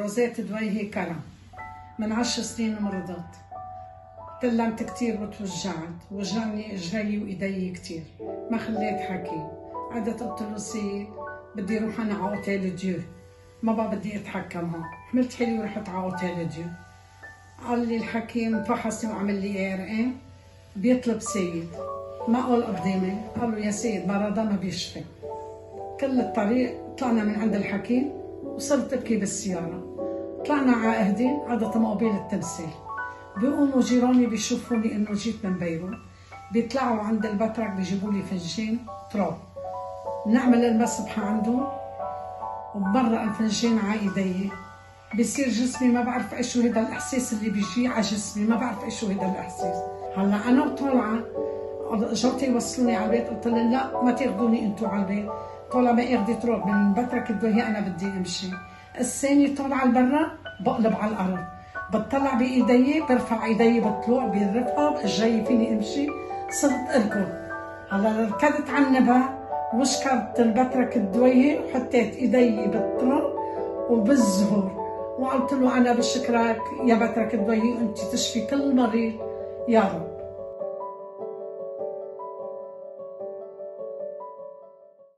روزيت دويهي كرم من 10 سنين مرضت. تألمت كتير وتوجعت، وجعني اجري وايدي كتير، ما خليت حكي. عدت قلت له سيد بدي اروح انا على اوتيل ديو، ما بقى بدي اتحكم هون. حملت حالي ورحت على اوتيل ديو. قال لي الحكيم فحصني وعمل لي ARN، بيطلب سيد. ما قال قدامي، قال له يا سيد مرضى ما بيشفي. كل الطريق طلعنا من عند الحكيم وصرت ابكي بالسياره. طلعنا على اهدين عند طموبيل التمثيل، بيقوموا جيراني بيشوفوني انه جيت من بيروت، بيطلعوا عند البترك بيجيبوا لي فنجان تراب، نعمل المسبحه عندهم وبمرق الفنجان على ايدي. بصير جسمي ما بعرف ايش هو هذا الاحساس اللي بيجي على جسمي، ما بعرف ايش هو هذا الاحساس. هلا انا وطالعه جوتي يوصلوني على البيت، قلت لهم لا ما تاخذوني انتم على البيت، طالما اخذي تراب من بترك الدوية انا بدي امشي. الثاني طالعه لبرا بقلب على الارض، بتطلع بايدي، برفع ايدي بالطلوع بالرفقه جاي فيني امشي، صرت اركض. هلا ركضت على النبع وشكرت البترك الدوية وحطيت ايدي بالتراب وبالزهور، وقلت له انا بشكرك يا بترك الدوية، انت تشفي كل مريض يا رب.